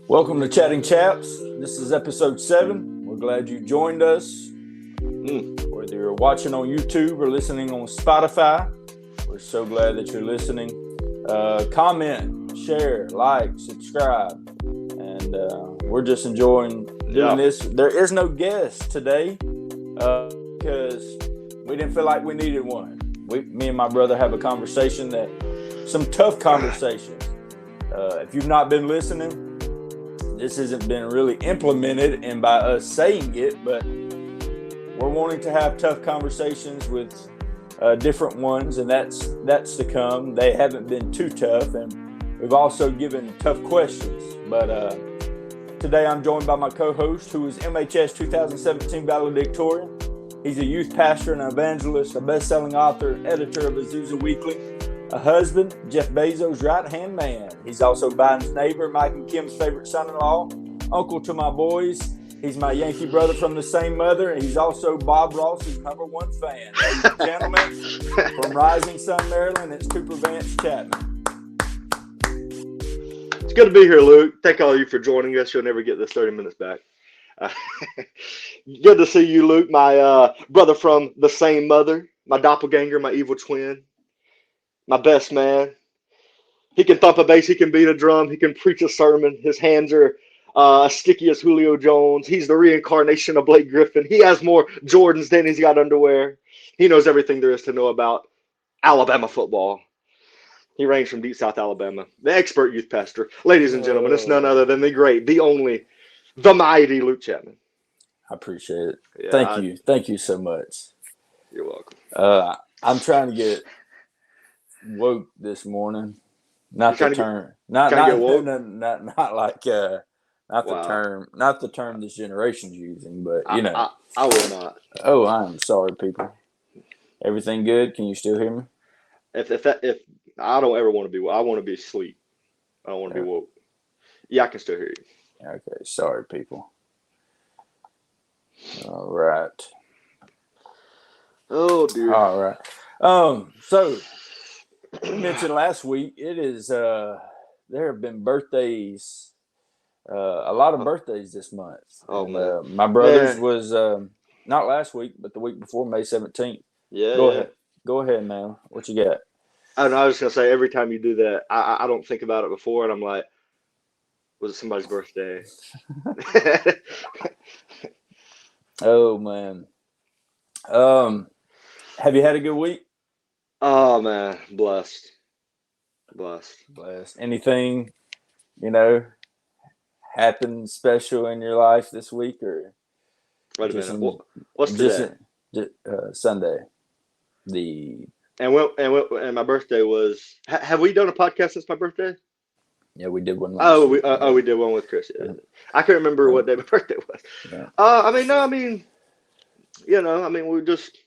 Welcome to Chatting Chaps. This is episode 7. We're glad you joined us. Whether you're watching on YouTube or listening on Spotify, we're so glad that you're listening. Comment, share, like, subscribe. And we're just enjoying doing this. There is no guest today because we didn't feel like we needed one. Me and my brother have a conversation some tough conversations. If you've not been listening, this hasn't been really implemented and by us saying it, but we're wanting to have tough conversations with different ones, and that's to come. They haven't been too tough, and we've also given tough questions. But today I'm joined by my co-host, who is MHS 2017 valedictorian. He's a youth pastor and evangelist, a best-selling author, editor of Azusa Weekly, a husband, Jeff Bezos' right-hand man. He's also Biden's neighbor, Mike and Kim's favorite son-in-law, uncle to my boys. He's my Yankee brother from the same mother, and he's also Bob Ross's #1 fan. Ladies and gentlemen, from Rising Sun, Maryland, it's Cooper Vance Chapman. It's good to be here, Luke. Thank all of you for joining us. You'll never get this 30 minutes back. Good to see you, Luke, my brother from the same mother, my doppelganger, my evil twin. My best man. He can thump a bass. He can beat a drum. He can preach a sermon. His hands are as sticky as Julio Jones. He's the reincarnation of Blake Griffin. He has more Jordans than he's got underwear. He knows everything there is to know about Alabama football. He reigns from deep South Alabama. The expert youth pastor. Ladies and gentlemen, it's none other than the great, the only, the mighty Luke Chapman. I appreciate it. Yeah, Thank you. Thank you so much. You're welcome. I'm trying to get woke this morning. Not the term. Not the term this generation's using, but you know. I will not. Oh, I'm sorry, people. Everything good? Can you still hear me? If I don't ever want to be, I want to be asleep. I don't want to be woke. Yeah, I can still hear you. Okay, sorry, people. All right. Oh dear. All right. So we mentioned last week it is there have been birthdays, a lot of birthdays this month. Oh man. My brother's was not last week, but the week before, May 17th. Yeah. Go ahead, man. What you got? I was gonna say, every time you do that, I don't think about it before, and I'm like, was it somebody's birthday? Oh man. Have you had a good week? Oh man, blessed. Anything, happened special in your life this week, or? Wait a minute. What's today? Sunday. And my birthday was. Have we done a podcast since my birthday? Yeah, we did one. Last week. We did one with Chris. Yeah. I can't remember what day my birthday was. Yeah. We're just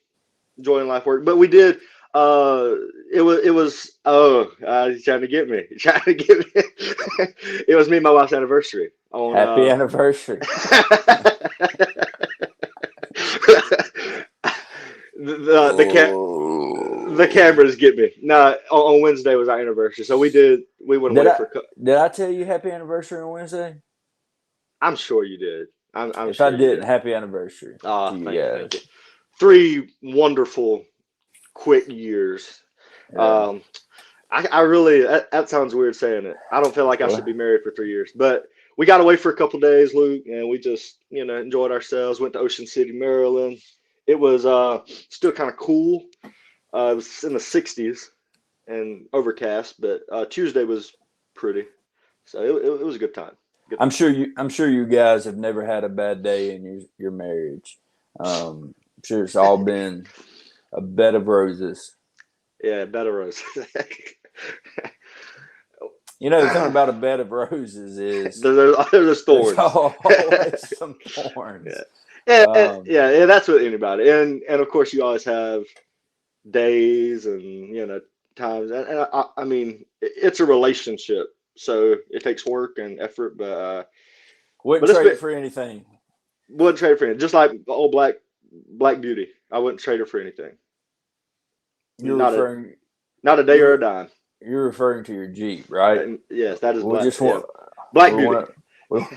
enjoying life work, but we did. It was. He's trying to get me. It was me and my wife's anniversary. Happy anniversary. The cameras get me. No, on Wednesday was our anniversary, so we went away for. Did I tell you happy anniversary on Wednesday? I'm sure you did. If I didn't, happy anniversary. Thank you. 3 wonderful, quick years. Yeah. I really that sounds weird saying it. I don't feel like I should be married for 3 years, but we got away for a couple of days, Luke, and we just enjoyed ourselves. Went to Ocean City, Maryland. It was still kind of cool. It was in the 60s and overcast, but Tuesday was pretty, so it was a good time. I'm sure you guys have never had a bad day in your marriage. I'm sure it's all been a bed of roses. Yeah, a bed of roses. The thing about a bed of roses is there's thorns. There's always some thorns. Yeah, that's with anybody, and of course you always have days and times, and I mean it's a relationship, so it takes work and effort, but wouldn't trade it for anything. Wouldn't trade it for anything. Just like the old Black Beauty, I wouldn't trade her for anything. Not a day or a dime. You're referring to your Jeep, right? Yes, that is Black Beauty. we Not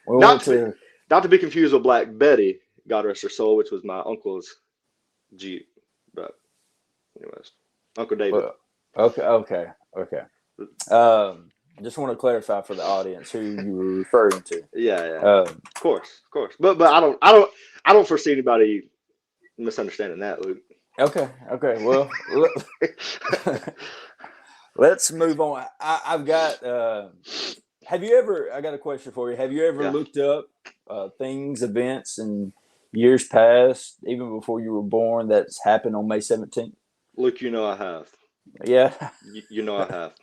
want to be, not to be confused with Black Betty, God rest her soul, which was my uncle's Jeep. But anyways, Uncle David. well, okay. Just want to clarify for the audience who you were referring to. Yeah. Um, Of course. But I don't foresee anybody misunderstanding that, Luke. okay. Well, let's move on. I've got. Have you ever? I got a question for you. Have you ever Yeah. looked up events in years past, even before you were born, that's happened on May 17th? Luke, you know I have. Yeah. You know I have.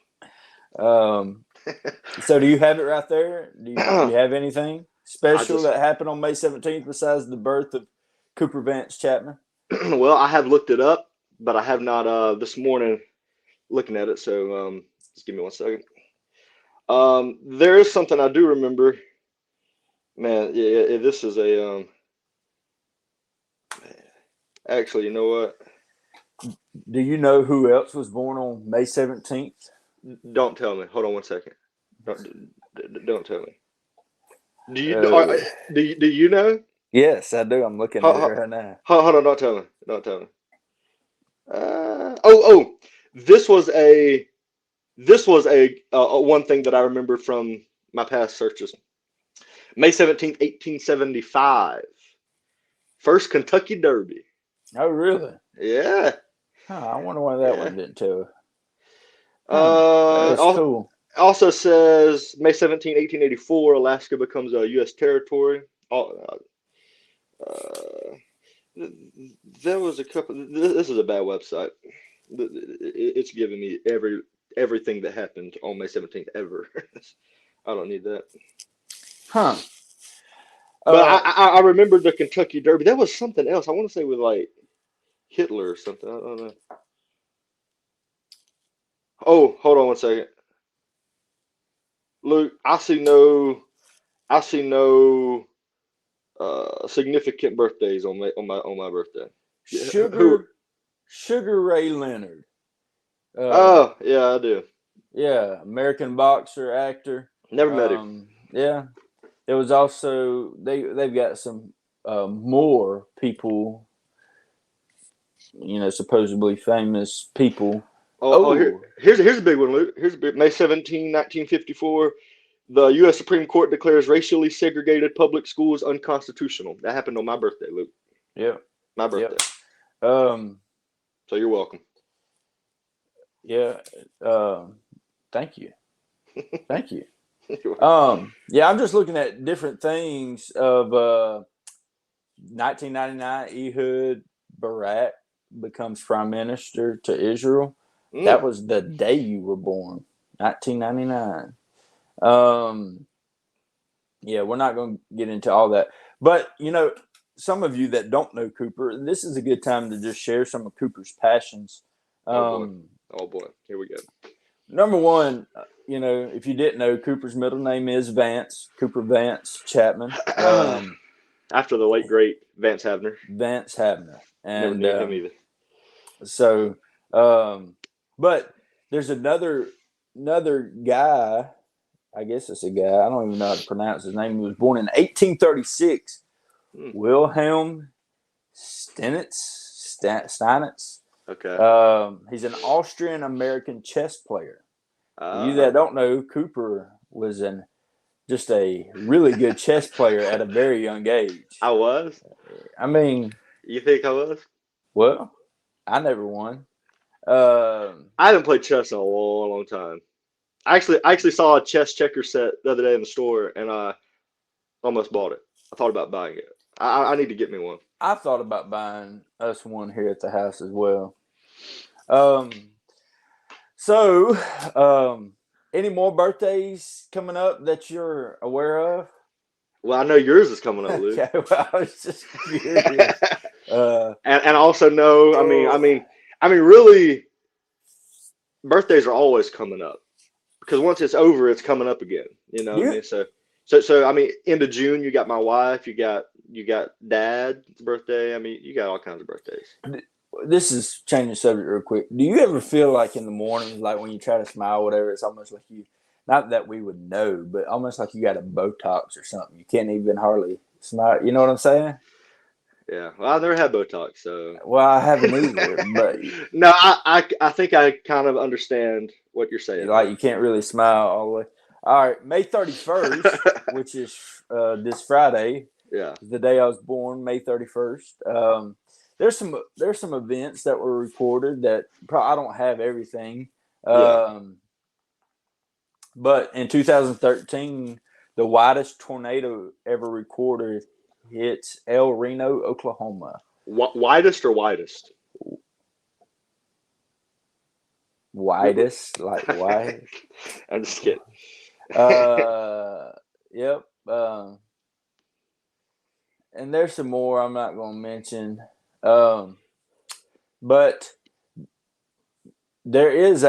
So do you have it right there? Do you have anything special just- that happened on May 17th besides the birth of Cooper Vance Chapman? Well, I have looked it up, but I have not this morning looking at it. So just give me 1 second. There is something I do remember. Man, yeah, this is a actually, you know what? Do you know who else was born on May 17th? Don't tell me. Hold on 1 second. Don't tell me. Do you do you know? Yes, I do. I'm looking at it right now. Hold on, don't tell me. Don't tell me. Oh, this was a one thing that I remember from my past searches. May 17th, 1875. First Kentucky Derby. Oh, really? Yeah. I wonder why that one didn't tell. That's cool. Also says May 17, 1884, Alaska becomes a U.S. territory. There was a couple. This is a bad website. It's giving me everything that happened on May 17th ever. I don't need that. Huh. But I remember the Kentucky Derby. That was something else. I want to say with like Hitler or something. I don't know. Oh, hold on 1 second. Luke, I see no significant birthdays on my birthday. Sugar Ray Leonard. Oh, yeah, I do. Yeah, American boxer, actor. Never met him. Yeah. There was also they've got some more people, supposedly famous people. Here's a big one, Luke. Here's a big May 17, 1954. The U.S. Supreme Court declares racially segregated public schools unconstitutional. That happened on my birthday, Luke. Yeah. My birthday. Yep. So you're welcome. Yeah. Thank you. Thank you. Yeah, I'm just looking at different things of 1999. Ehud Barak becomes prime minister to Israel. That was the day you were born, 1999. Yeah, we're not going to get into all that, but some of you that don't know Cooper, this is a good time to just share some of Cooper's passions. Oh boy, here we go. Number one, if you didn't know, Cooper's middle name is Vance, Cooper Vance Chapman. After the late great Vance Havner. Vance Havner. And never knew him either. So, but there's another guy. I guess it's a guy. I don't even know how to pronounce his name. He was born in 1836. Wilhelm Steinitz. Okay. He's an Austrian-American chess player. You Uh, that don't know, Cooper was just a really good chess player at a very young age. I was. I mean, You think I was? well, I never won. I haven't played chess in a long, long time. I actually saw a chess checker set the other day in the store, and I almost bought it. I thought about buying it. I need to get me one. I thought about buying us one here at the house as well. So, any more birthdays coming up that you're aware of? Well, I know yours is coming up, Luke. Okay, well, I was just curious. And also know, I mean, really, birthdays are always coming up because once it's over, it's coming up again. You know what I mean? So I mean, end of June, you got my wife, you got Dad's birthday. I mean, you got all kinds of birthdays. This is changing the subject real quick. Do you ever feel like in the mornings, like when you try to smile, whatever, it's almost like you not that we would know, but almost like you got a Botox or something. You can't even hardly smile. You know what I'm saying? Yeah. Well, I've never had Botox, so Well, I haven't either, but no, I think I kind of understand what you're saying like you can't really smile all the way. All right, May 31st, there. which is this Friday, Yeah. is the day I was born, May 31st. There's some events that were recorded that I don't have everything. Yeah. But in 2013, the widest tornado ever recorded hits El Reno, Oklahoma. Widest or widest? Widest, like wide. I'm just kidding. Yep. And there's some more I'm not going to mention. But there is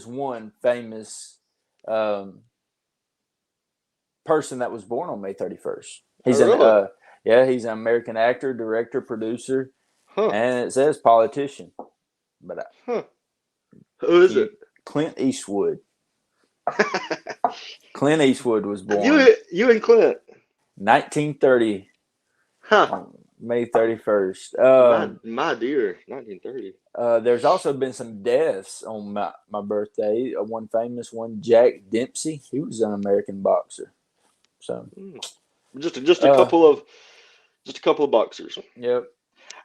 one famous person that was born on May 31st. He's Oh, really? he's an American actor, director, producer, Huh. and it says politician. But Huh. Who is it? Clint Eastwood. Clint Eastwood was born You and Clint. 1930 Huh. on May 31st. My dear, 1930. There's also been some deaths on my birthday. One famous one, Jack Dempsey. He was an American boxer. So just a couple of boxers. Yep.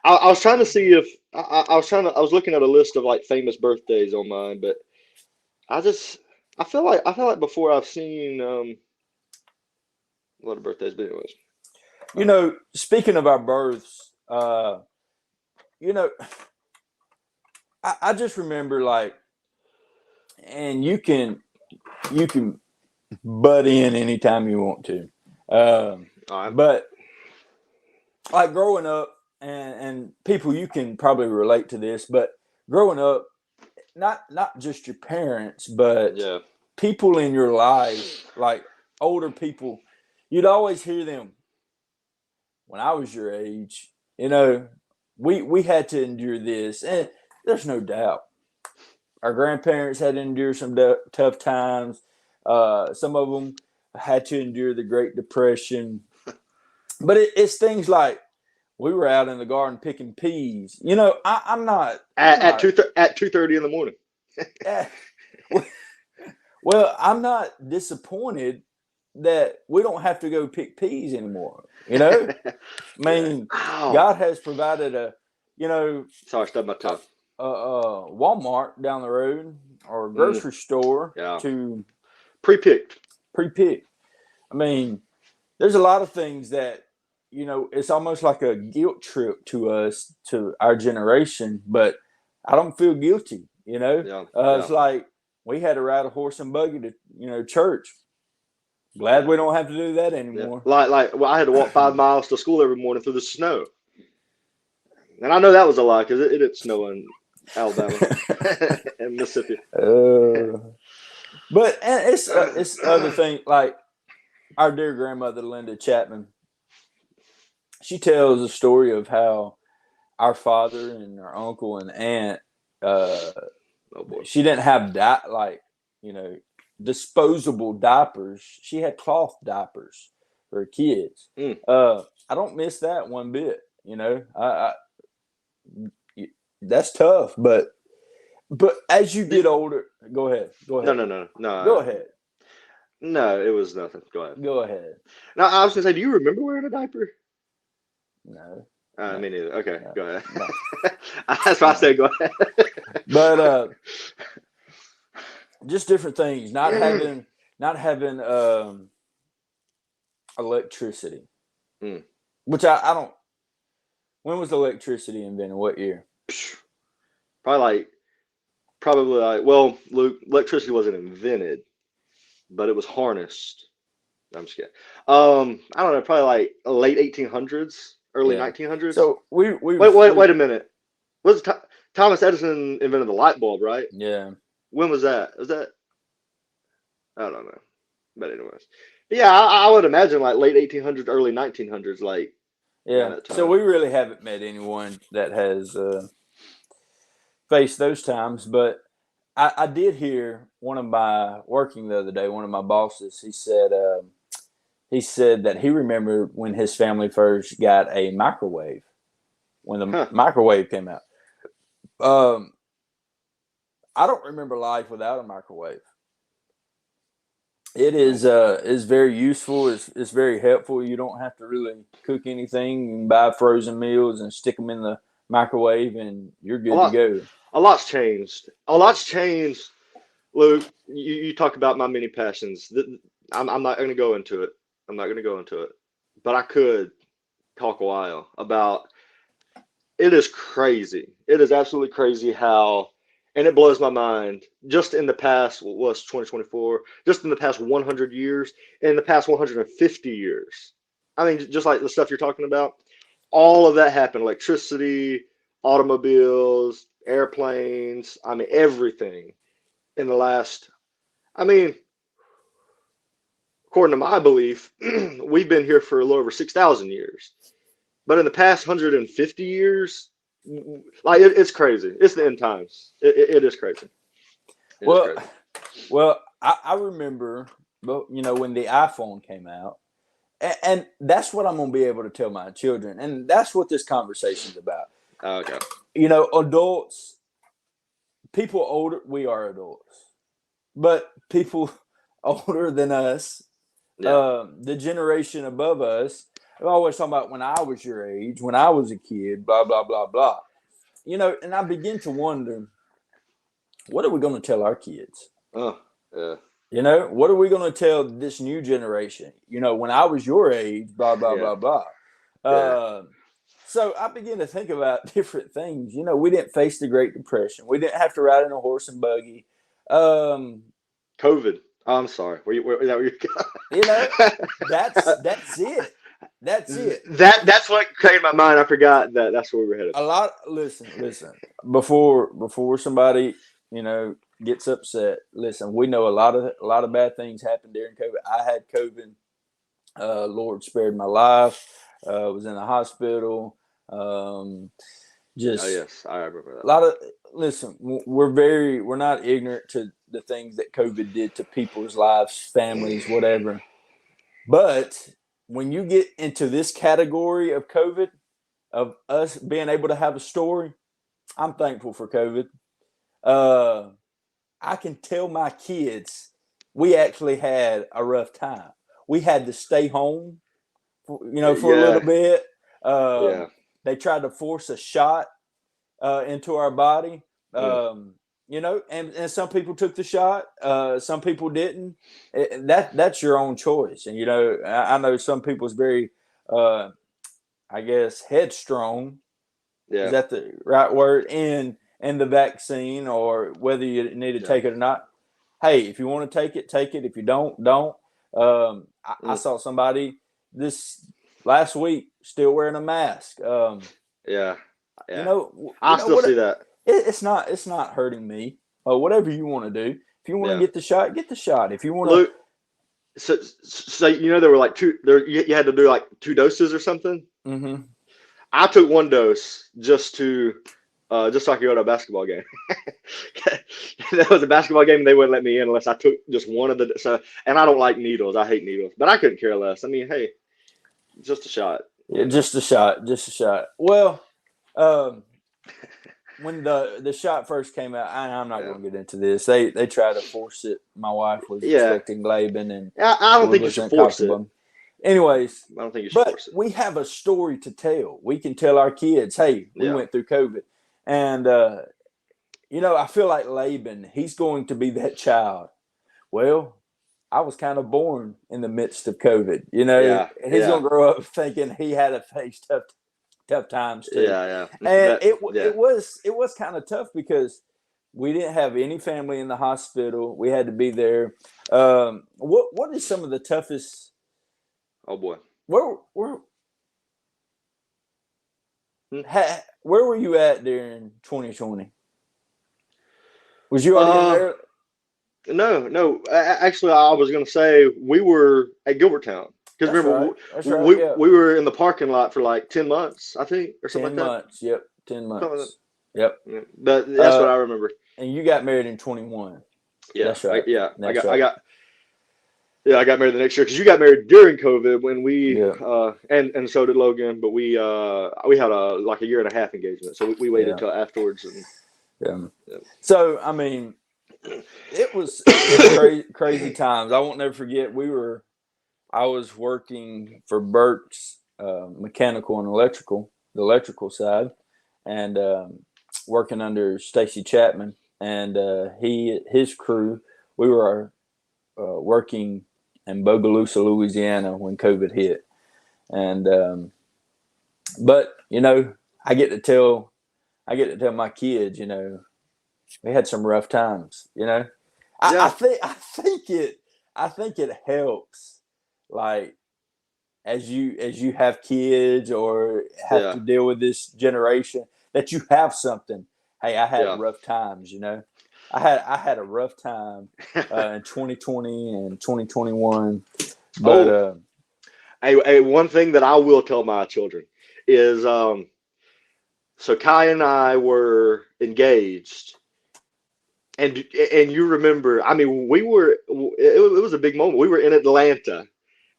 I was trying to see if I was looking at a list of like famous birthdays on mine, but I feel like before I've seen a lot of birthdays, but anyways. You know, speaking of our births, you know, I just remember like, and you can butt in anytime you want to, but like growing up, and people, you can probably relate to this, but growing up, not just your parents, but yeah. people in your life, like older people, you'd always hear them. When I was your age, you know, we had to endure this, and there's no doubt our grandparents had to endure some tough times. Some of them had to endure the Great Depression, but it's things like we were out in the garden picking peas. You know, I'm not At 2:30 in the morning. Well, I'm not disappointed that we don't have to go pick peas anymore. You know, I mean, God has provided Sorry, I stubbed my toe. Walmart down the road or a grocery store to pre-picked. I mean, there's a lot of things that, you know, it's almost like a guilt trip to us, to our generation, but I don't feel guilty, you know? It's like we had to ride a horse and buggy to, church. Glad we don't have to do that anymore. Yeah. Well, I had to walk 5 miles to school every morning through the snow. And I know that was a lie because it didn't snow in Alabama and Mississippi. But it's other thing, like our dear grandmother, Linda Chapman, she tells a story of how our father and our uncle and aunt, she didn't have disposable diapers. She had cloth diapers for kids. I don't miss that one bit. You know, that's tough, but as you get older, go ahead. No. Go ahead. No, it was nothing. Go ahead. Go ahead. Now, I was gonna say, do you remember wearing a diaper? No. Me neither. Okay, no, go ahead. No. That's why I said go ahead. But just different things. Not having electricity, which I don't. When was electricity invented? What year? Probably like. Well, Luke, electricity wasn't invented, but it was harnessed. I'm just kidding. I don't know. Probably like late 1800s, early 1900s. So we wait a minute. Was Thomas Edison invented the light bulb, right? Yeah. When was that? Was that? I don't know. But anyways, yeah, I would imagine like late 1800s, early 1900s, like. Yeah. So we really haven't met anyone that has faced those times, but I did hear one of my working the other day. One of my bosses. He said that he remembered when his family first got a microwave, when the Huh. microwave came out. Um, I don't remember life without a microwave. It is very useful. It's very helpful. You don't have to really cook anything. You can buy frozen meals and stick them in the microwave, and you're A good to lot, go. a lot's changed. A lot's changed. Luke, you talk about my many passions. I'm not going to go into it. I'm not going to go into it. But I could talk a while about it is crazy. It is absolutely crazy how, and it blows my mind. Just in the past, what was 2024? Just in the past 100 years, in the past 150 years. I mean, just like the stuff you're talking about, all of that happened. Electricity, automobiles, airplanes. I mean, everything in the last. I mean, according to my belief, we've been here for a little over 6,000 years. But in the past 150 years, like it's crazy. It's the end times. It is crazy. It is Well, crazy. well, I remember, when the iPhone came out, and that's what I'm going to be able to tell my children, and that's what this conversation's about. Okay. Adults, people older, we are adults, but people older than us, Yeah. the generation above us, I'm always talking about when I was your age, when I was a kid, blah blah blah blah. And I begin to wonder, what are we going to tell our kids? Oh, yeah. What are we going to tell this new generation? When I was your age, blah blah Yeah. blah blah. Yeah. So I began to think about different things. We didn't face the Great Depression. We didn't have to ride in a horse and buggy. Um, COVID. Oh, I'm sorry. Is that where you know, you that's it. That's it. that's what came to my mind. I forgot that's where we were headed. A lot. Listen. Before somebody gets upset, listen. We know a lot of bad things happened during COVID. I had COVID. Lord spared my life. Was in the hospital. Oh Just yes, I remember a that. lot of listen. We're not ignorant to the things that COVID did to people's lives, families, whatever. But when you get into this category of COVID, of us being able to have a story, I'm thankful for COVID. Uh, I can tell my kids we actually had a rough time. We had to stay home, for a little Yeah. bit. Yeah. They tried to force a shot into our body. Mm. And some people took the shot. Some people didn't. That's your own choice. And I know some people's very, I guess, headstrong. Is Yeah. that the right word? In the vaccine, or whether you need to Yeah. take it or not. Hey, if you want to take it, take it. If you don't, don't. I Mm. saw somebody this last week still wearing a mask. Yeah. You Yeah. know, you I know still what? see that. It's not hurting me. Whatever you want to do. If you want to Yeah. get the shot, get the shot. If you want Luke, so there were like two there you had to do like two doses or something. to, I took one dose just so I could go to a basketball game. That was a basketball game and they wouldn't let me in unless I took just one of the and I don't like needles. I hate needles. But I couldn't care less. I mean, hey, just a shot, yeah, just a shot, just a shot. Well, um, when the shot first came out, I'm not Yeah. going to get into this. They tried to force it. My wife was Yeah. expecting Laban, and I don't we think you was should in force it. Cockabum. Anyways, I don't think you should but force it. we have a story to tell. We can tell our kids, hey, we Yeah. went through COVID. And, I feel like Laban, he's going to be that child. Well, I was kind of born in the midst of COVID. Yeah. He's Yeah. going to grow up thinking he had to face tough times too. Yeah. Yeah. And That yeah. it was kind of tough because we didn't have any family in the hospital. We had to be there. What is some of the toughest? Oh boy. Where Hmm. where were you at during 2020? Was you already in Uh there? no, no. Actually, I was gonna say we were at Gilbertown because That's remember right. That's right. Yeah, we were in the parking lot for like 10 months, I think, or something 10 like that. months. Yep, 10 Something like months. Yep. that. Yeah. That's what Uh, I remember. And you got married in 21. Yeah, That's right. I got married the next year because you got married during COVID when we Yeah. and so did Logan, but we had a year and a half engagement, so we waited till afterwards and Yeah. So I mean, it's crazy times. I won't never forget. I was working for Burke's mechanical and the electrical side, and working under Stacy Chapman and his crew. We were working in Bogalusa, Louisiana when COVID hit, and but I get to tell my kids, we had some rough times. I think it helps, like as you have kids or have to deal with this generation, that you have something. Hey, I had rough times. I had a rough time in 2020 and 2021, but one thing that I will tell my children is so Kai and I were engaged. And you remember, I mean, it was a big moment. We were in Atlanta,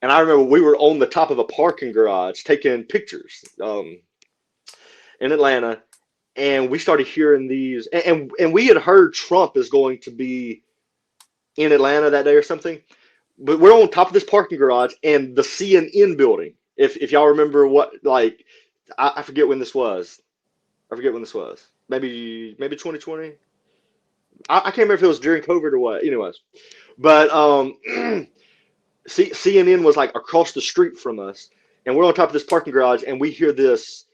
and I remember we were on the top of a parking garage taking pictures in Atlanta, and we started hearing these, and we had heard Trump is going to be in Atlanta that day or something, but we're on top of this parking garage and the CNN building. If y'all remember I forget when this was. Maybe 2020. I can't remember if it was during COVID or what. Anyways, but CNN was like across the street from us, and we're on top of this parking garage, and we hear this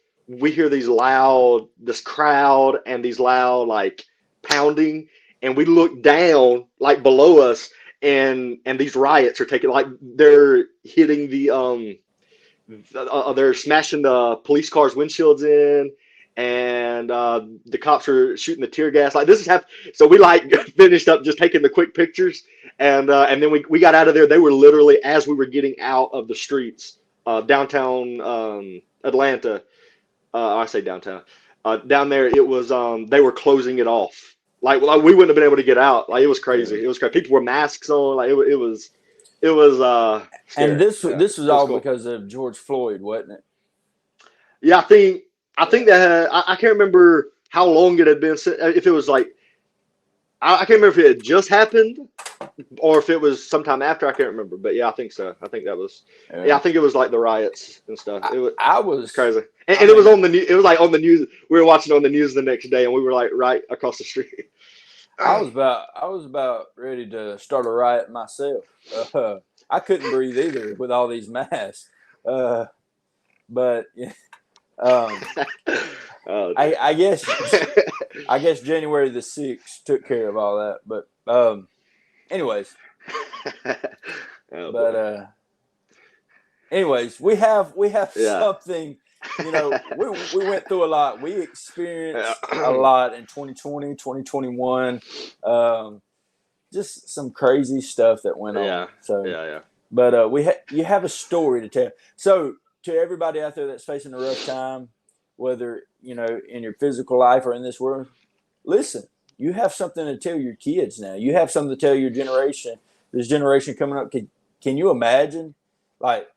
crowd and these loud like pounding, and we look down like below us, and these riots are taking, like, they're hitting they're smashing the police cars' windshields in, and the cops are shooting the tear gas. Like, this is happening. So we finished up just taking the quick pictures, and then we got out of there. They were literally, as we were getting out of the streets, downtown Atlanta. I say downtown. Down there, it was they were closing it off. Like we wouldn't have been able to get out. Like, it was crazy. It was crazy. People were masks on. Like, it was. Scary. And this was all cool. because of George Floyd, wasn't it? Yeah, I think that I can't remember how long it had been since, if it was like, I can't remember if it had just happened or if it was sometime after. I can't remember, but yeah, I think so. I think that was I think it was like the riots and stuff. It was crazy, and it was on the news. It was like on the news. We were watching on the news the next day, and we were like right across the street. I was about ready to start a riot myself. I couldn't breathe either with all these masks. But I guess January the 6th took care of all that. But anyways, anyways, we have something. We went through a lot. We experienced a lot in 2020, 2021. Just some crazy stuff that went on. So But you have a story to tell. So to everybody out there that's facing a rough time, whether in your physical life or in this world, listen. You have something to tell your kids now. You have something to tell your generation. This generation coming up. Can you imagine, like,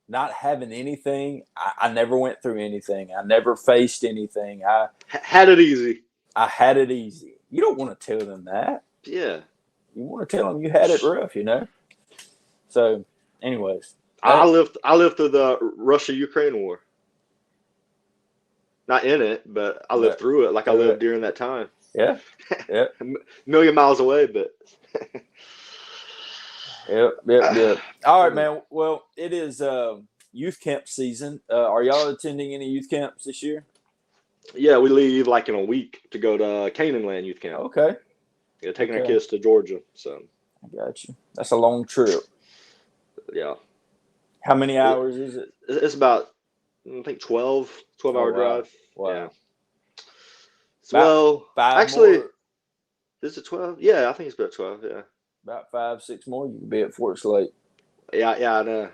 not having anything? I never went through anything. I never faced anything. I had it easy. You don't want to tell them that. Yeah. You want to tell them you had it rough, So, anyways, I lived through the Russia-Ukraine war. Not in it, but I lived through it. Like, I lived during that time. Yeah. A million miles away, but. Yep. All right, man. Well, it is youth camp season. Are y'all attending any youth camps this year? Yeah, we leave like in a week to go to Canaanland Youth Camp. Okay. Yeah, taking our kids to Georgia. So. I got you. That's a long trip. Yeah. How many hours is it? It's about, I think, 12-hour drive. Wow. Yeah. Well, actually, is it 12? Yeah, I think it's about 12. Yeah. About 5-6 more, you could be at Fort Slate. Yeah, I know.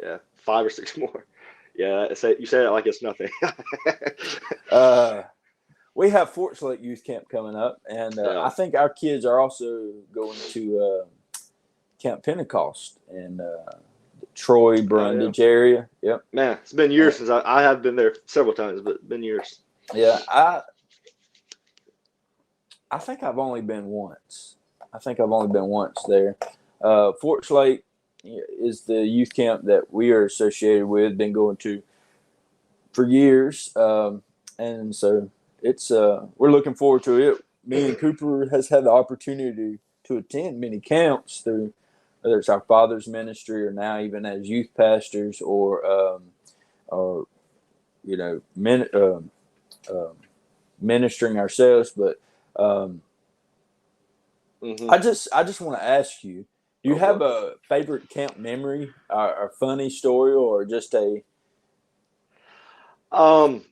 Yeah, 5 or 6 more. Yeah, you say it like it's nothing. we have Fort Slate Youth Camp coming up, and I think our kids are also going to Camp Pentecost in Troy, Brundage area. Yep. Man, it's been years since I have been there several times, but it's been years. Yeah, I think I've only been once. There. Fort Slate is the youth camp that we are associated with, been going to for years, and so it's we're looking forward to it. Me and Cooper has had the opportunity to attend many camps through whether it's our father's ministry or now even as youth pastors or ministering ourselves. But I just want to ask you, do you have a favorite camp memory, or funny story, or just a well,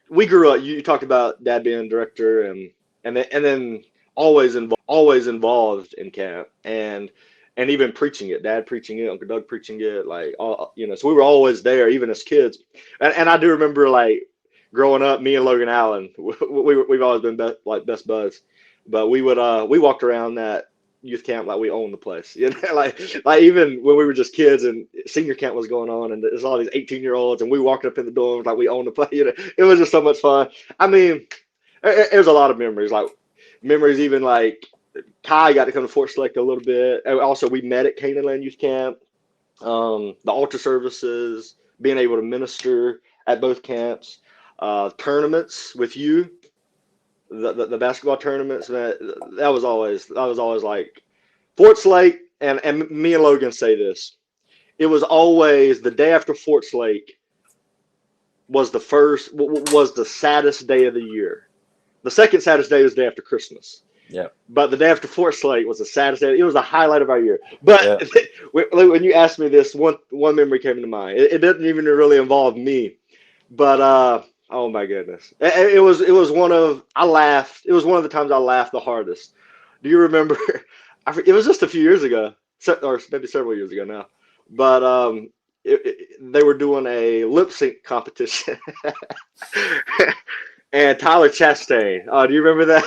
we grew up. You talked about Dad being director, and then always involved in camp, and even preaching it. Dad preaching it, Uncle Doug preaching it, like all So we were always there, even as kids. And I do remember, like, growing up, me and Logan Allen, we've always been best buds. But we walked around that youth camp like we owned the place, like even when we were just kids and senior camp was going on, and there's all these 18-year-olds, and we walked up in the dorms like we owned the place. It was just so much fun. I mean, it was a lot of memories, even like Kai got to come to Fort Select a little bit. And also, we met at Canaan Land Youth Camp, the altar services, being able to minister at both camps, tournaments with you. The basketball tournaments, man, that was always like Fort Slate, and me and Logan say this. It was always the day after Fort Slate was the saddest day of the year. The second saddest day was the day after Christmas. Yeah. But the day after Fort Slate was the saddest day. It was the highlight of our year. But when you asked me this, one memory came to mind. It didn't even really involve me, but oh my goodness! It was one of I laughed. It was one of the times I laughed the hardest. Do you remember? It was just a few years ago, or maybe several years ago now. But they were doing a lip sync competition, and Tyler Chastain. Do you remember that?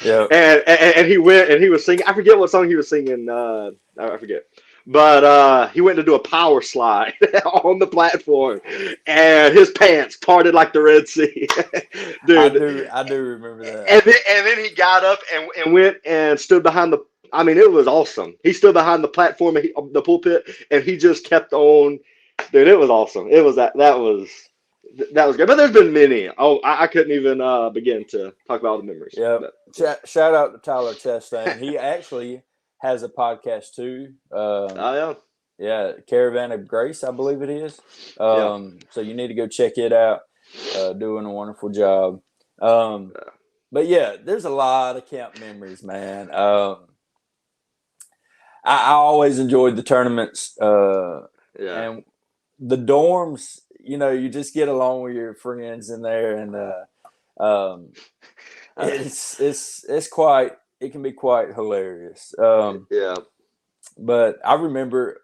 Yeah. And he went and he was singing. I forget what song he was singing. I forget. But he went to do a power slide on the platform, and his pants parted like the Red Sea. Dude, I do remember that. And then he got up and went and stood behind the. I mean, it was awesome. He stood behind the platform, the pulpit, and he just kept on. Dude, it was awesome. It was that was good. But there's been many. Oh, I couldn't even begin to talk about all the memories. Yeah. Shout out to Tyler Chastain. He actually has a podcast too. Yeah, Caravan of Grace, I believe it is. So you need to go check it out. Doing a wonderful job. But yeah, there's a lot of camp memories, man. I always enjoyed the tournaments. And the dorms, you just get along with your friends in there, and it can be quite hilarious. But I remember,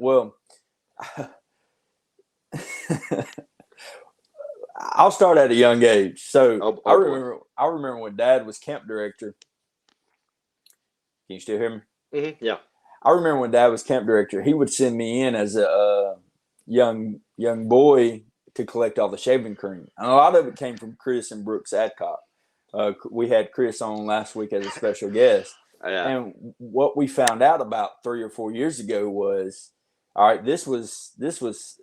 I'll start at a young age. So I remember when Dad was camp director. Can you still hear me? Mm-hmm, yeah. I remember when Dad was camp director, he would send me in as a young boy to collect all the shaving cream. And a lot of it came from Chris and Brooks Adcock. We had Chris on last week as a special guest. And what we found out about 3 or 4 years ago was, all right, this was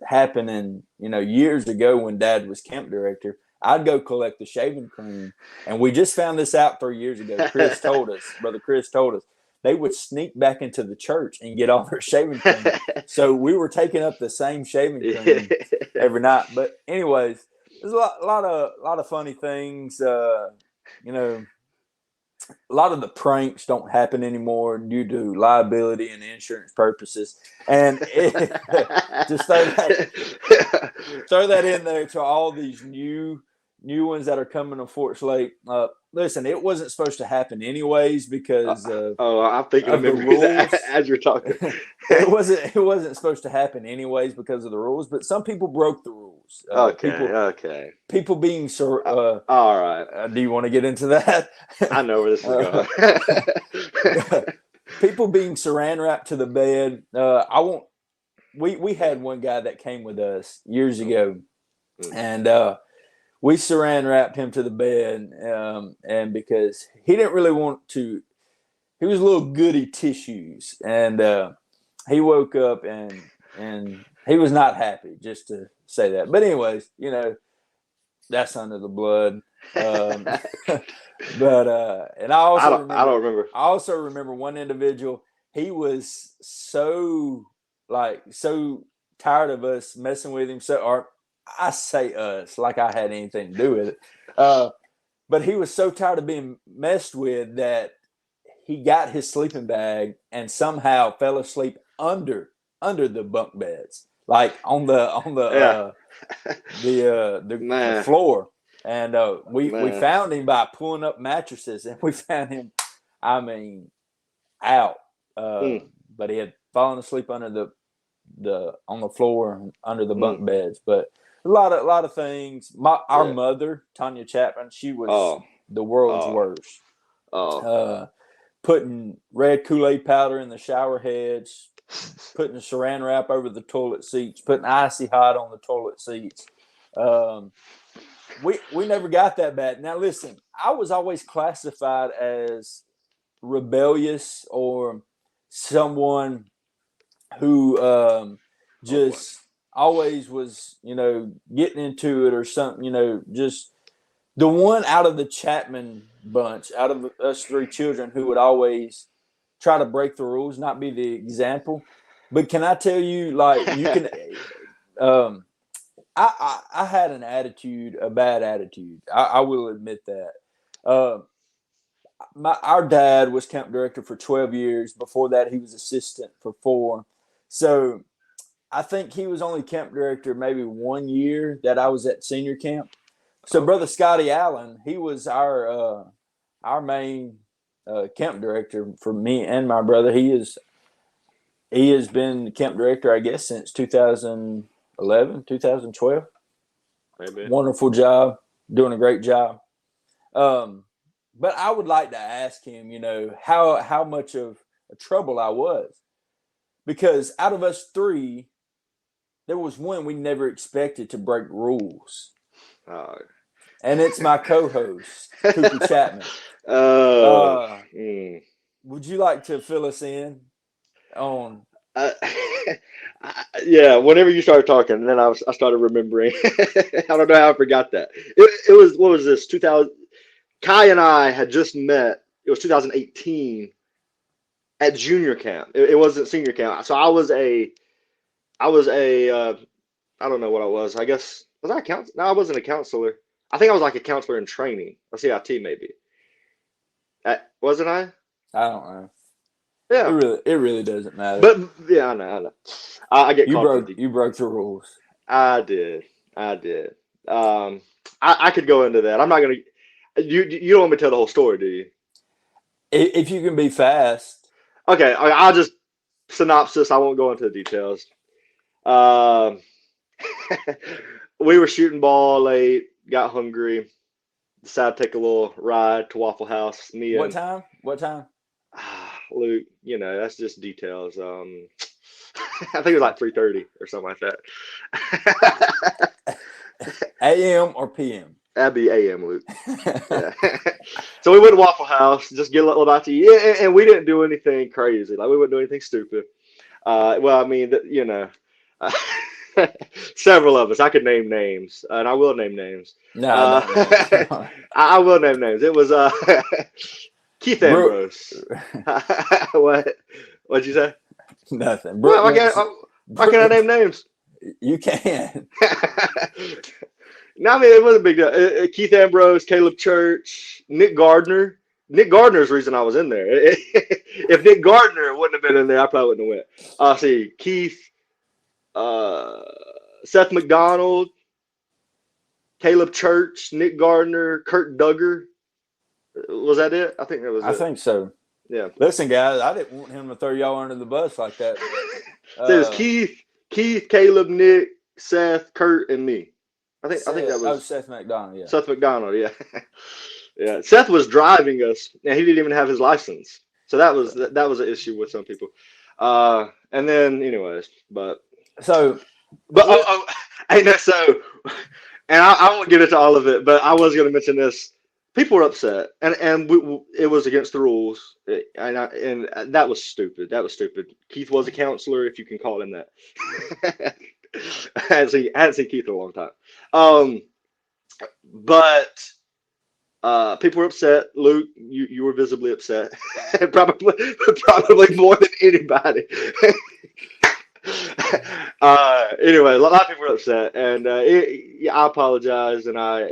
happening, years ago when Dad was camp director. I'd go collect the shaving cream, and we just found this out 3 years ago. Brother Chris told us they would sneak back into the church and get all their shaving cream. So we were taking up the same shaving cream every night. But anyways, there's a lot of funny things. A lot of the pranks don't happen anymore due to liability and insurance purposes. And just throw that in there to all these new ones that are coming to Fort Slate. Listen, it wasn't supposed to happen anyways because I'm thinking of the rules as you're talking. It wasn't supposed to happen anyways because of the rules, but some people broke the rules. rules. Okay. People being All right. do you want to get into that? I know where this is going. People being saran wrapped to the bed. I won't. We had one guy that came with us years ago, and we saran wrapped him to the bed, and because he didn't really want to, he was a little goody tissues, and he woke up and he was not happy. Just to say that, but anyways, that's under the blood. But and I don't remember. I also remember one individual. He was so tired of us messing with him. Or I say us like I had anything to do with it. But he was so tired of being messed with that he got his sleeping bag and somehow fell asleep under the bunk beds, like on the floor. And we found him by pulling up mattresses, and we found him, out. But he had fallen asleep under on the floor under the bunk beds. But a lot of things. Our mother, Tanya Chapman, she was the world's worst. Putting red Kool-Aid powder in the shower heads, putting saran wrap over the toilet seats, putting icy hot on the toilet seats. We never got that bad. Now listen, I was always classified as rebellious or someone who just always was, getting into it or something, just the one out of the Chapman bunch, out of us three children, who would always try to break the rules, not be the example. But can I tell you, you can I had an attitude, a bad attitude. I will admit that. Our dad was camp director for 12 years. Before that, he was assistant for 4. So I think he was only camp director maybe 1 year that I was at senior camp. So Brother Scotty Allen, he was our main camp director for me and my brother. He has been camp director, I guess, since 2011, 2012. Maybe. Wonderful job, doing a great job. But I would like to ask him, how much of a trouble I was. Because out of us three, there was one we never expected to break rules. And it's my co-host, Cooper Chapman. Would you like to fill us in on? Yeah, whenever you started talking, then I started remembering. I don't know how I forgot that. It was, what was this? 2000. Kai and I had just met. It was 2018 at junior camp. It wasn't senior camp. So I was a I don't know what I was. I guess, was I a counselor? No, I wasn't a counselor. I think I was like a counselor in training. A CIT maybe. Wasn't I? I don't know. Yeah. It really doesn't matter. But yeah, I know. I get caught. You broke the rules. I did. I could go into that. I'm not gonna. You don't want me to tell the whole story, do you? If you can be fast. Okay, I'll just synopsis. I won't go into the details. We were shooting ball late, got hungry, decided to take a little ride to Waffle House. What time? Luke, that's just details. I think it was like 3:30 or something like that. AM or PM? That'd be AM, Luke. Yeah. So we went to Waffle House, just get a little bite to eat. Yeah, and we didn't do anything crazy. Like, we wouldn't do anything stupid. Well, I mean, several of us. I could name names, and I will name names. No. I will name names. It was Keith Ambrose. What'd you say? Nothing. Why can't I name names? You can. No, I mean, it wasn't a big deal. Keith Ambrose, Caleb Church, Nick Gardner. Nick Gardner's the reason I was in there. If Nick Gardner wouldn't have been in there, I probably wouldn't have went. I'll see Keith, Seth McDonald, Caleb Church, Nick Gardner, Kurt Duggar. Was that it? I think that was it. I think so. Yeah. Listen, guys, I didn't want him to throw y'all under the bus like that. So it was Keith, Caleb, Nick, Seth, Kurt, and me. think that was Seth MacDonald. Yeah. Seth MacDonald. Yeah, yeah. Seth was driving us, and he didn't even have his license. So that was an issue with some people. And then, anyways, but So, I know. So, and I won't get into all of it, but I was going to mention this. People were upset, and it was against the rules, and that was stupid. That was stupid. Keith was a counselor, if you can call him that. I hadn't seen Keith in a long time. But people were upset. Luke, you were visibly upset, probably more than anybody. Anyway, a lot of people were upset, and I apologize, and I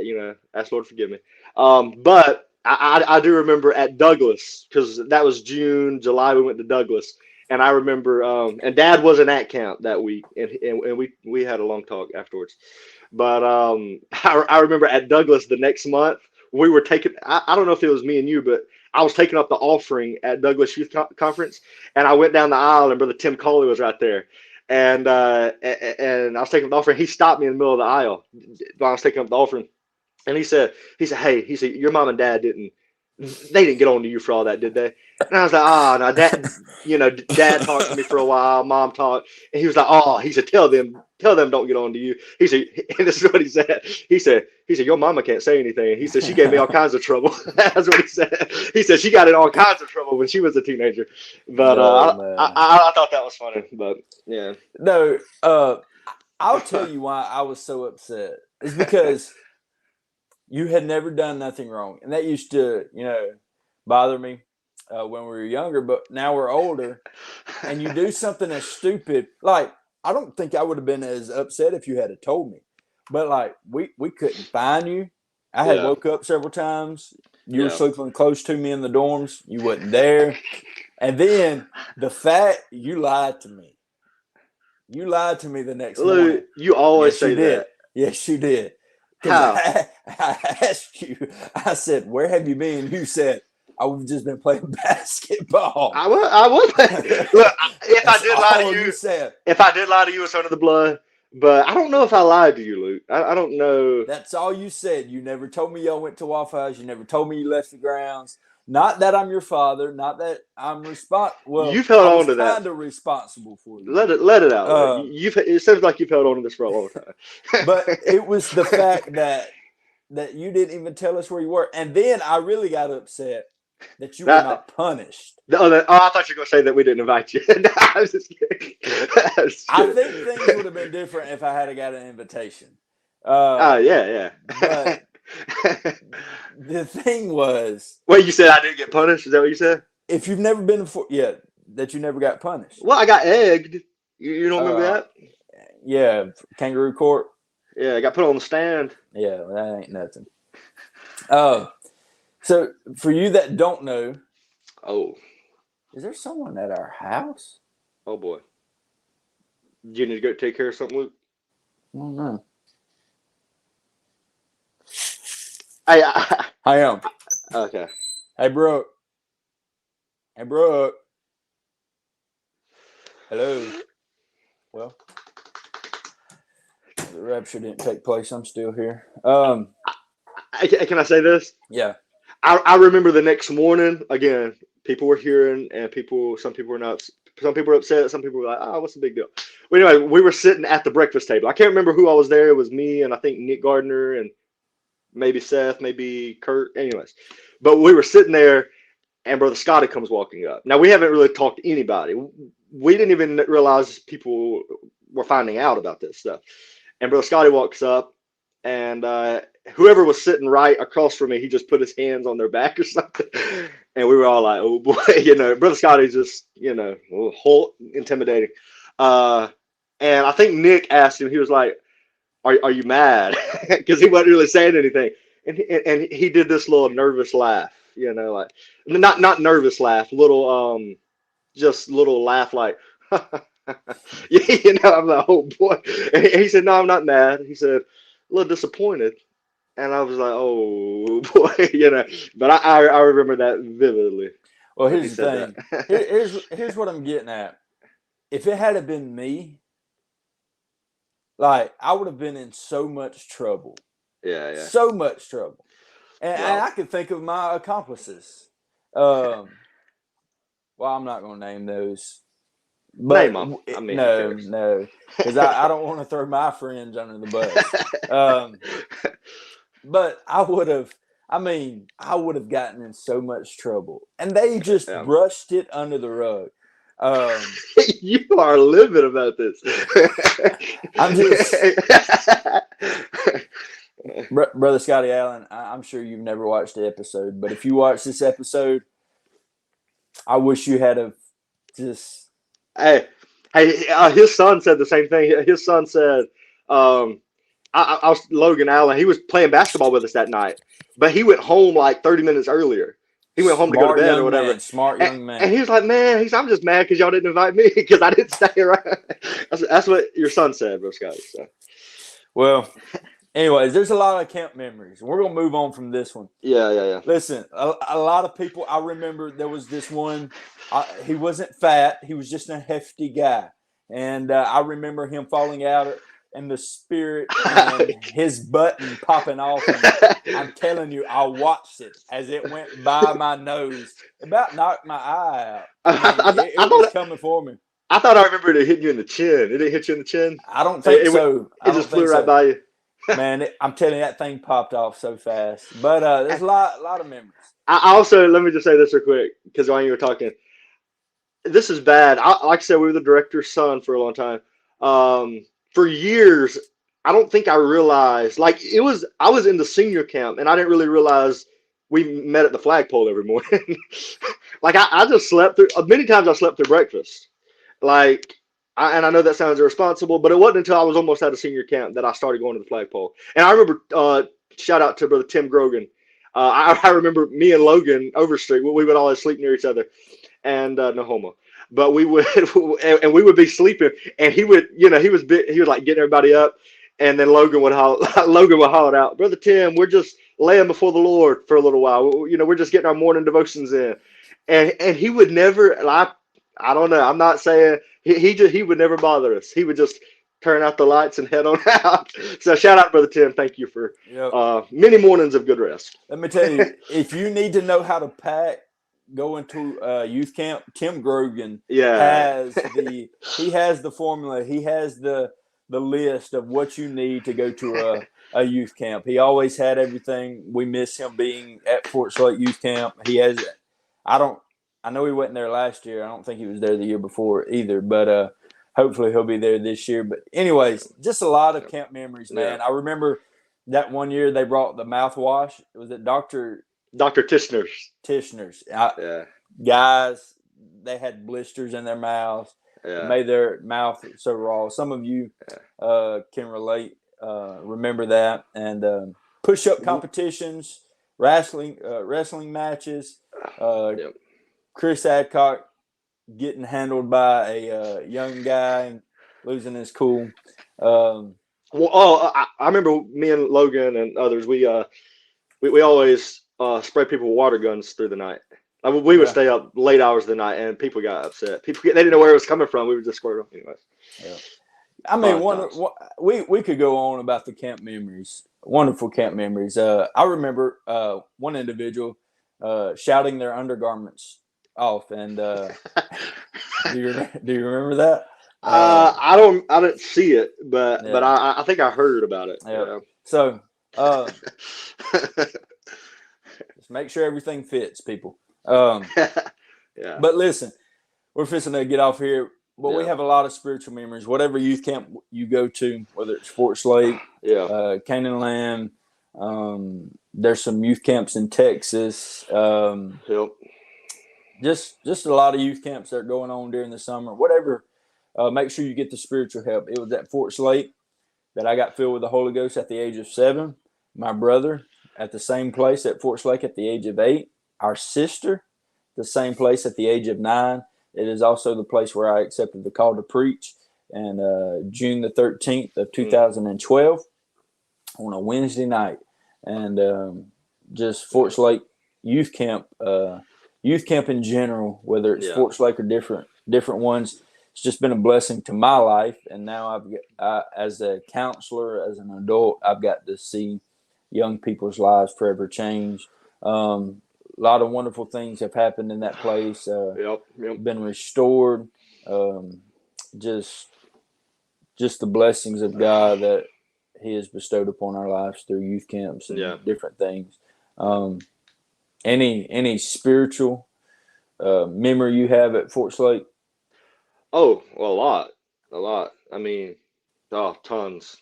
asked Lord to forgive me. But I do remember at Douglas, because that was June, July, we went to Douglas, and I remember, and Dad wasn't at camp that week, and we had a long talk afterwards. But I remember at Douglas the next month, we were taking, I don't know if it was me and you, but I was taking up the offering at Douglas Youth Conference, and I went down the aisle, and Brother Tim Coley was right there. And I was taking up the offering. He stopped me in the middle of the aisle while I was taking up the offering. And he said, hey, your mom and dad didn't get on to you for all that, did they? And I was like, no, Dad talked to me for a while, Mom talked, and he was like, he said, tell them don't get on to you. He said, and this is what he said. He said, your mama can't say anything. He said, she gave me all kinds of trouble. That's what he said. He said, she got in all kinds of trouble when she was a teenager. But I thought that was funny. But yeah. No, I'll tell you why I was so upset. It's because you had never done nothing wrong. And that used to, bother me when we were younger. But now we're older and you do something as stupid. Like, I don't think I would have been as upset if you had told me. But, like, we couldn't find you. I had woke up several times. You were sleeping close to me in the dorms. You wasn't there. And then the fact you lied to me. You lied to me the next morning. You always say that. Yes, you did. How? I asked you, I said, where have you been? You said, I've just been playing basketball. I was. Look, if I did lie to you, it's under the blood. But I don't know if I lied to you, Luke. I don't know. That's all you said. You never told me y'all went to Waffle House. You never told me you left the grounds. Not that I'm your father. Not that I'm responsible. Well, you've held on to that. Kind of responsible for you. Let it out. It seems like you've held on to this for a long time. But it was the fact that you didn't even tell us where you were, and then I really got upset that you were not punished. I thought you were going to say that we didn't invite you. No, I was just kidding. I think things would have been different if I had got an invitation. Yeah. But the thing was... Wait, you said I didn't get punished? Is that what you said? If you've never been before... Yeah, that you never got punished. Well, I got egged. You don't remember that? Yeah, kangaroo court. Yeah, I got put on the stand. Yeah, well, that ain't nothing. So, for you that don't know... Oh. Is there someone at our house? Oh, boy. Do you need to go take care of something, Luke? I don't know. I am. Okay. Hey, Brooke. Hello. Well, the rapture didn't take place. I'm still here. Can I say this? Yeah. I remember the next morning, again, people were hearing, and some people were not. Some people were upset. Some people were like, what's the big deal? But anyway, we were sitting at the breakfast table. I can't remember who I was there. It was me and I think Nick Gardner and maybe Seth, maybe Kurt. Anyways, but we were sitting there and Brother Scotty comes walking up. Now, we haven't really talked to anybody. We didn't even realize people were finding out about this stuff. And Brother Scotty walks up, and whoever was sitting right across from me, he just put his hands on their back or something. And we were all like, oh, boy, Brother Scotty's just, whole intimidating. And I think Nick asked him, he was like, are you mad? Because he wasn't really saying anything. And he did this little nervous laugh, like not nervous laugh, just little laugh like, I'm like, oh boy. And he said, no, I'm not mad. He said, a little disappointed. And I was like, oh boy, but I remember that vividly. Well, here's the thing. Here's what I'm getting at. If it had been me, like I would have been in so much trouble, Yeah. so much trouble, and Well, I could think of my accomplices. Well, I'm not going to name those, name but them. I mean, who no, cares? no, because I don't want to throw my friends under the bus. But I would have. I mean, I would have gotten in so much trouble, and they just Yeah. brushed it under the rug. You are livid about this. I'm just, brother Scotty Allen. I'm sure you've never watched the episode, but if you watch this episode, I wish you had just. Hey, his son said the same thing. His son said, I was Logan Allen. He was playing basketball with us that night, but he went home like 30 minutes earlier. He went home to go to Smart bed or young whatever. man, smart young man. And he was like, man, I'm just mad because y'all didn't invite me because I didn't stay around. That's what your son said, bro, Scotty. So. Well, anyways, there's a lot of camp memories. We're going to move on from this one. Yeah. Listen, a lot of people, I remember there was this one, he wasn't fat. He was just a hefty guy. And I remember him falling out in the spirit and his button popping off. And I'm telling you, I watched it as it went by my nose. It about knocked my eye out. I mean, it was coming for me. I thought I remembered it hitting you in the chin. It didn't hit you in the chin? I don't think so. It just flew right by you. Man, I'm telling you, that thing popped off so fast. But there's a lot of memories. I also, let me just say this real quick, because while you were talking, this is bad. Like I said, we were the director's son for a long time. For years, I don't think I realized, I was in the senior camp, and I didn't really realize we met at the flagpole every morning. I just slept through, many times I slept through breakfast. And I know that sounds irresponsible, but it wasn't until I was almost at a senior camp that I started going to the flagpole. And I remember, shout out to brother Tim Grogan. I remember me and Logan Overstreet, we would always sleep near each other, and no homo. But we would, and we would be sleeping, and he would, he was like getting everybody up, and then Logan would holler out, brother Tim, we're just laying before the Lord for a little while. We're just getting our morning devotions in, and he would never. I don't know. I'm not saying he would never bother us. He would just turn out the lights and head on out. So shout out, brother Tim. Thank you for many mornings of good rest. Let me tell you, if you need to know how to pack, go into youth camp. Tim Grogan has the formula. He has the list of what you need to go to a youth camp. He always had everything. We miss him being at Fort Slate Youth Camp. He has. I know he wasn't there last year. I don't think he was there the year before either. But hopefully he'll be there this year. But anyways, just a lot of camp memories, man. I remember that one year they brought the mouthwash. Was it Dr. Tishner's? Guys, they had blisters in their mouths. Made their mouth so raw. Some of you can relate, remember that. And push-up competitions, wrestling matches. Chris Adcock getting handled by a young guy and losing his cool. I remember me and Logan and others. We always spray people with water guns through the night. We would stay up late hours of the night, and people got upset. They didn't know where it was coming from. We would just squirt them anyways. Yeah. I mean, we could go on about the camp memories. Wonderful camp memories. I remember one individual shouting their undergarments off, and do you remember that? I didn't see it, but I think I heard about it. Yeah. So just make sure everything fits, people. But listen, we're fixing to get off here. But we have a lot of spiritual memories. Whatever youth camp you go to, whether it's Fort Slate, Canaan Land, there's some youth camps in Texas. Just a lot of youth camps that are going on during the summer. Whatever, make sure you get the spiritual help. It was at Fort Slate that I got filled with the Holy Ghost at the age of 7. My brother at the same place at Fort Slate at the age of 8. Our sister, the same place at the age of 9. It is also the place where I accepted the call to preach. And June the 13th of 2012 on a Wednesday night. And just Fort Slate youth camp in general, whether it's Fort Slate or different ones, it's just been a blessing to my life. And now as a counselor, as an adult, I've got to see young people's lives forever change. A lot of wonderful things have happened in that place. Yep. Been restored. Just the blessings of God that He has bestowed upon our lives through youth camps and different things. Any spiritual memory you have at Fort Slate? Oh, well, a lot. I mean, tons.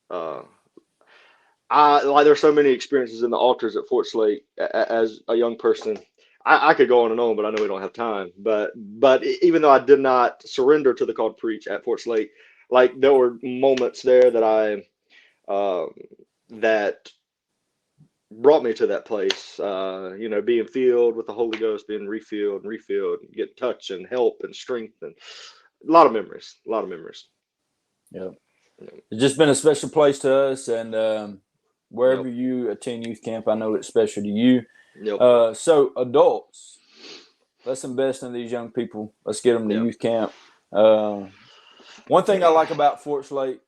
There's so many experiences in the altars at Fort Slate as a young person. I could go on and on, but I know we don't have time. But even though I did not surrender to the call to preach at Fort Slate, like there were moments there that that brought me to that place. Being filled with the Holy Ghost, being refilled, get touch and help and strength, and a lot of memories. Yeah, it's just been a special place to us, and wherever you attend youth camp, I know it's special to you. Yep. So adults, let's invest in these young people. Let's get them to youth camp. One thing I like about Fort Slate,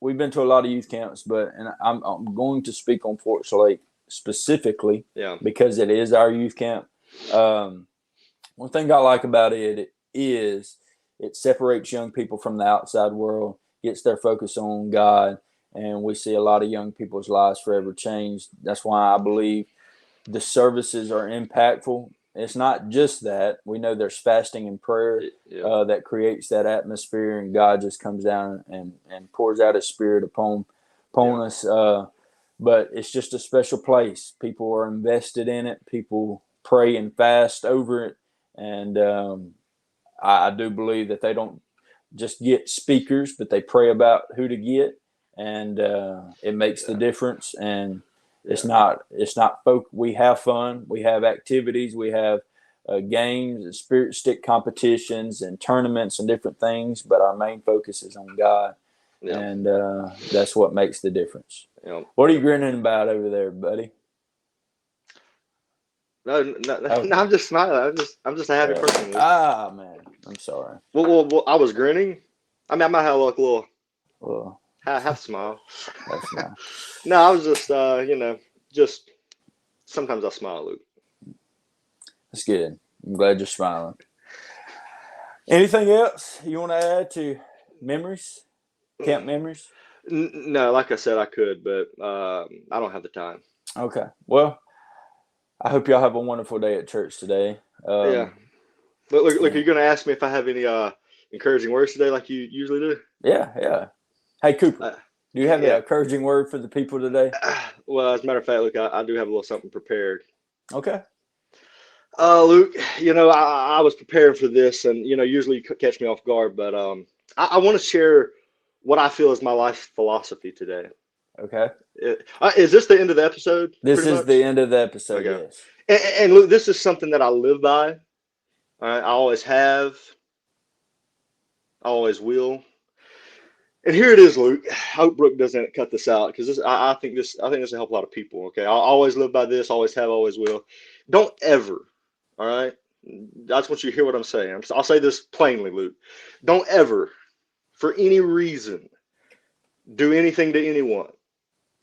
we've been to a lot of youth camps, and I'm going to speak on Fort Slate specifically because it is our youth camp. One thing I like about it is it separates young people from the outside world, gets their focus on God, and we see a lot of young people's lives forever changed. That's why I believe the services are impactful. It's not just that. We know there's fasting and prayer that creates that atmosphere, and God just comes down and pours out His Spirit upon us. But it's just a special place. People are invested in it. People pray and fast over it. And I do believe that they don't just get speakers, but they pray about who to get. And it makes the difference. And it's not folk. We have fun. We have activities. We have games and spirit stick competitions and tournaments and different things. But our main focus is on God, and that's what makes the difference. What are you grinning about over there, buddy? No, I'm just smiling. I'm just a happy person. Man, I'm sorry. Well, I was grinning. I mean, I might have a little half smile. That's nice. No, I was just, just sometimes I smile, Luke. That's good. I'm glad you're smiling. Anything else you want to add to memories, camp memories? No, like I said, I could, but I don't have the time. Okay. Well, I hope y'all have a wonderful day at church today. But look, are you going to ask me if I have any encouraging words today like you usually do? Yeah. Hey, Cooper, do you have an encouraging word for the people today? Well, as a matter of fact, look, I do have a little something prepared. Okay. Luke, I was preparing for this, and, usually you catch me off guard, but I want to share what I feel is my life philosophy today. Okay. Is this the end of the episode? This is the end of the episode, yes. And Luke, this is something that I live by. All right, I always have. I always will. And here it is, Luke. I hope Brooke doesn't cut this out because I think this will help a lot of people. Okay, I'll always live by this. Always have. Always will. Don't ever. All right. I just want you to hear what I'm saying. I'll say this plainly, Luke. Don't ever, for any reason, do anything to anyone.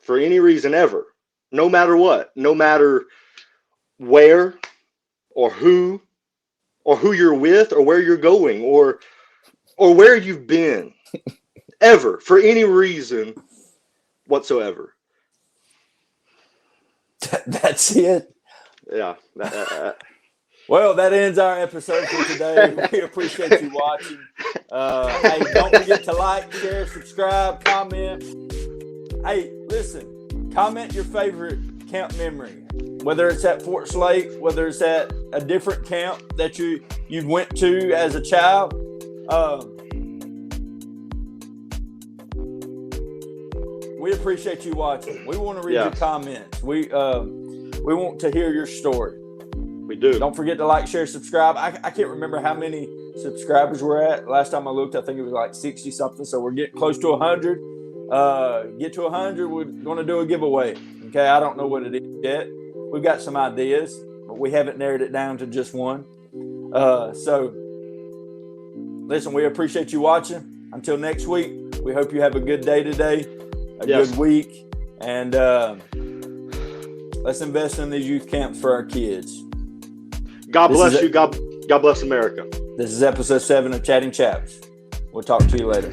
For any reason ever. No matter what. No matter where or who you're with or where you're going or where you've been. Ever, for any reason whatsoever. That's it. Yeah. Well, that ends our episode for today. We appreciate you watching. Hey, don't forget to like, share, subscribe, comment. Hey, listen, comment your favorite camp memory, whether it's at Fort Slate, whether it's at a different camp that you went to as a child. We appreciate you watching. We want to read your comments. We want to hear your story. We do. Don't forget to like, share, subscribe. I can't remember how many subscribers we're at. Last time I looked, I think it was like 60 something. So we're getting close to 100. Get to 100, we're going to do a giveaway. Okay, I don't know what it is yet. We've got some ideas, but we haven't narrowed it down to just one. So listen, we appreciate you watching. Until next week, we hope you have a good day today, a Yes. good week, and let's invest in these youth camps for our kids. God bless you. God bless America. This is episode 7 of Chatting Chaps. We'll talk to you later.